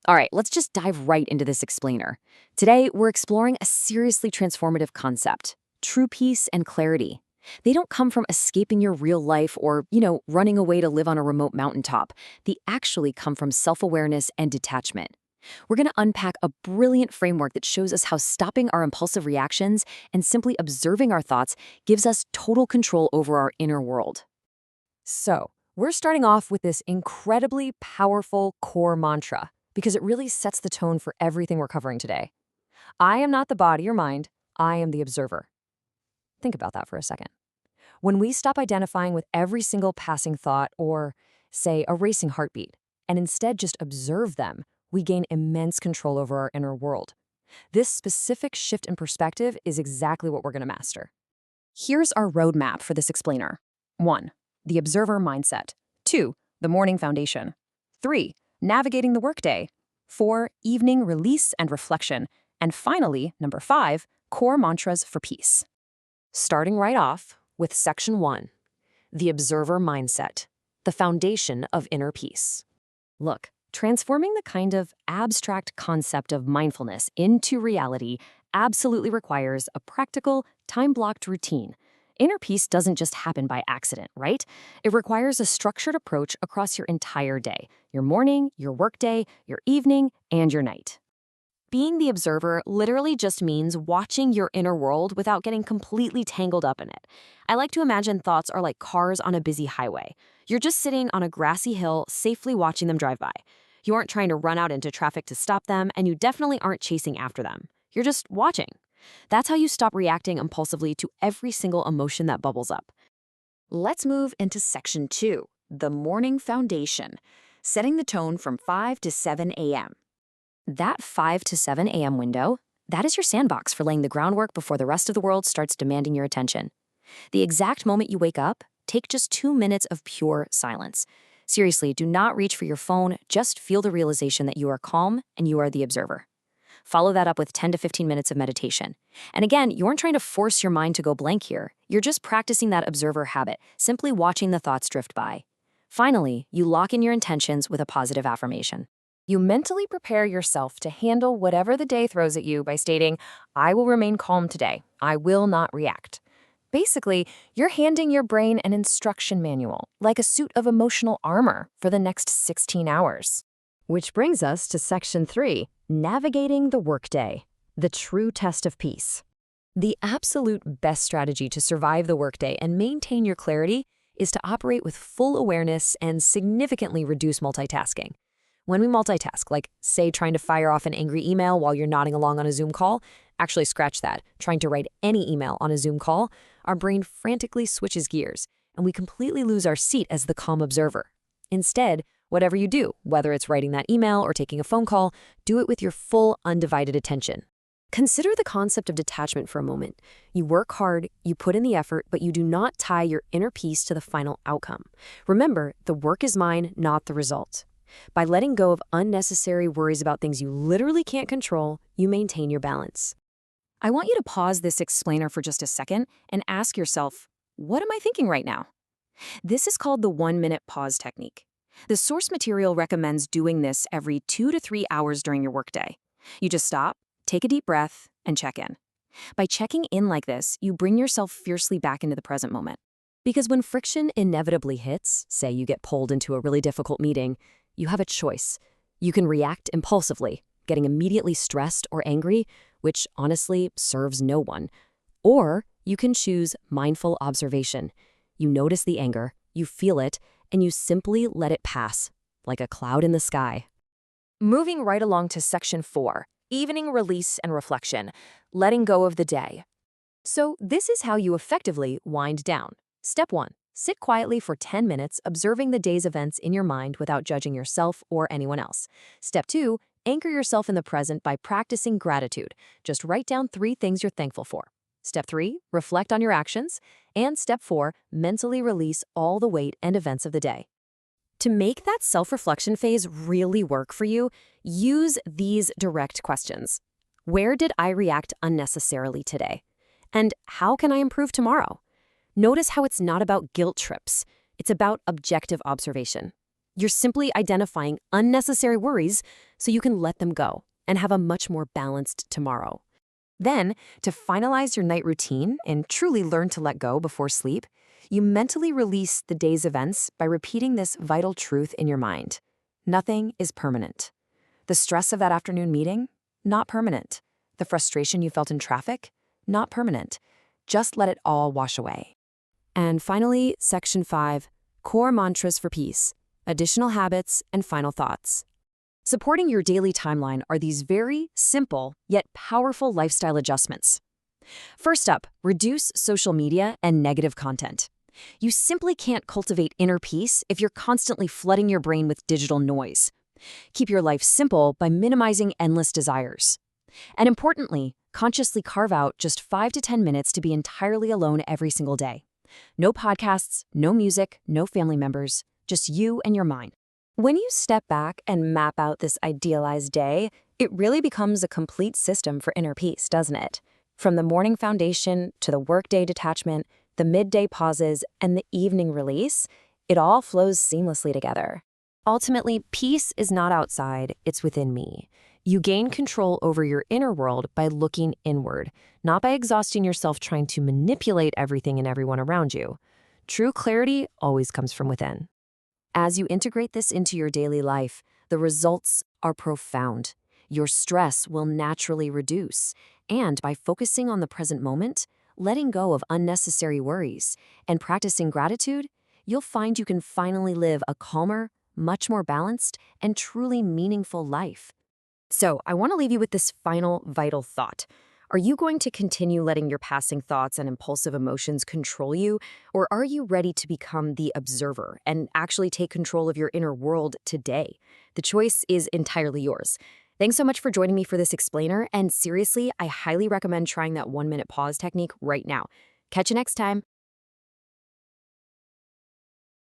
All right, let's just dive right into this explainer. Today, we're exploring a seriously transformative concept: true peace and clarity. They don't come from escaping your real life or, running away to live on a remote mountaintop. They actually come from self-awareness and detachment. We're going to unpack a brilliant framework that shows us how stopping our impulsive reactions and simply observing our thoughts gives us total control over our inner world. So, we're starting off with this incredibly powerful core mantra because it really sets the tone for everything we're covering today. I am not the body or mind, I am the observer. Think about that for a second. When we stop identifying with every single passing thought or, say, a racing heartbeat, and instead just observe them, we gain immense control over our inner world. This specific shift in perspective is exactly what we're going to master. Here's our roadmap for this explainer. 1. The observer mindset. 2. The morning foundation. 3. Navigating the workday. 4. Evening release and reflection. And finally, number 5, core mantras for peace. Starting right off with section 1, the observer mindset, the foundation of inner peace. Look, transforming the kind of abstract concept of mindfulness into reality absolutely requires a practical, time-blocked routine. Inner peace doesn't just happen by accident, right? It requires a structured approach across your entire day: your morning, your workday, your evening, and your night. Being the observer literally just means watching your inner world without getting completely tangled up in it. I like to imagine thoughts are like cars on a busy highway. You're just sitting on a grassy hill, safely watching them drive by. You aren't trying to run out into traffic to stop them, and you definitely aren't chasing after them. You're just watching. That's how you stop reacting impulsively to every single emotion that bubbles up. Let's move into section 2, the morning foundation, setting the tone from 5 to 7 a.m. That 5 to 7 a.m. window, that is your sandbox for laying the groundwork before the rest of the world starts demanding your attention. The exact moment you wake up, take just 2 minutes of pure silence. Seriously, do not reach for your phone, just feel the realization that you are calm and you are the observer. Follow that up with 10 to 15 minutes of meditation. And again, you aren't trying to force your mind to go blank here. You're just practicing that observer habit, simply watching the thoughts drift by. Finally, you lock in your intentions with a positive affirmation. You mentally prepare yourself to handle whatever the day throws at you by stating, I will remain calm today. I will not react. Basically, you're handing your brain an instruction manual, like a suit of emotional armor for the next 16 hours. Which brings us to section 3, navigating the workday, the true test of peace. The absolute best strategy to survive the workday and maintain your clarity is to operate with full awareness and significantly reduce multitasking. When we multitask, like, say, trying to fire off an angry email while you're nodding along on a Zoom call, actually scratch that, trying to write any email on a Zoom call, our brain frantically switches gears, and we completely lose our seat as the calm observer. Instead, whatever you do, whether it's writing that email or taking a phone call, do it with your full, undivided attention. Consider the concept of detachment for a moment. You work hard, you put in the effort, but you do not tie your inner peace to the final outcome. Remember, the work is mine, not the result. By letting go of unnecessary worries about things you literally can't control, you maintain your balance. I want you to pause this explainer for just a second and ask yourself, what am I thinking right now? This is called the 1-minute pause technique. The source material recommends doing this every 2 to 3 hours during your workday. You just stop, take a deep breath, and check in. By checking in like this, you bring yourself fiercely back into the present moment. Because when friction inevitably hits, say you get pulled into a really difficult meeting, you have a choice. You can react impulsively, getting immediately stressed or angry, which honestly serves no one. Or you can choose mindful observation. You notice the anger, you feel it, and you simply let it pass, like a cloud in the sky. Moving right along to section 4, evening release and reflection, letting go of the day. So this is how you effectively wind down. Step 1. Sit quietly for 10 minutes, observing the day's events in your mind without judging yourself or anyone else. Step 2. Anchor yourself in the present by practicing gratitude. Just write down 3 things you're thankful for. Step 3. Reflect on your actions. And Step 4. Mentally release all the weight and events of the day. To make that self-reflection phase really work for you, use these direct questions. Where did I react unnecessarily today? And how can I improve tomorrow? Notice how it's not about guilt trips. It's about objective observation. You're simply identifying unnecessary worries so you can let them go and have a much more balanced tomorrow. Then, to finalize your night routine and truly learn to let go before sleep, you mentally release the day's events by repeating this vital truth in your mind. Nothing is permanent. The stress of that afternoon meeting? Not permanent. The frustration you felt in traffic? Not permanent. Just let it all wash away. And finally, Section 5, Core Mantras for Peace, Additional Habits and Final Thoughts. Supporting your daily timeline are these very simple yet powerful lifestyle adjustments. First up, reduce social media and negative content. You simply can't cultivate inner peace if you're constantly flooding your brain with digital noise. Keep your life simple by minimizing endless desires. And importantly, consciously carve out just 5 to 10 minutes to be entirely alone every single day. No podcasts, no music, no family members, just you and your mind. When you step back and map out this idealized day, it really becomes a complete system for inner peace, doesn't it? From the morning foundation to the workday detachment, the midday pauses, and the evening release, it all flows seamlessly together. Ultimately, peace is not outside, it's within me. You gain control over your inner world by looking inward, not by exhausting yourself trying to manipulate everything and everyone around you. True clarity always comes from within. As you integrate this into your daily life, the results are profound. Your stress will naturally reduce, and by focusing on the present moment, letting go of unnecessary worries, and practicing gratitude, you'll find you can finally live a calmer, much more balanced, and truly meaningful life. So, I want to leave you with this final vital thought. Are you going to continue letting your passing thoughts and impulsive emotions control you, or are you ready to become the observer and actually take control of your inner world today? The choice is entirely yours. Thanks so much for joining me for this explainer, and seriously, I highly recommend trying that 1-minute pause technique right now. Catch you next time.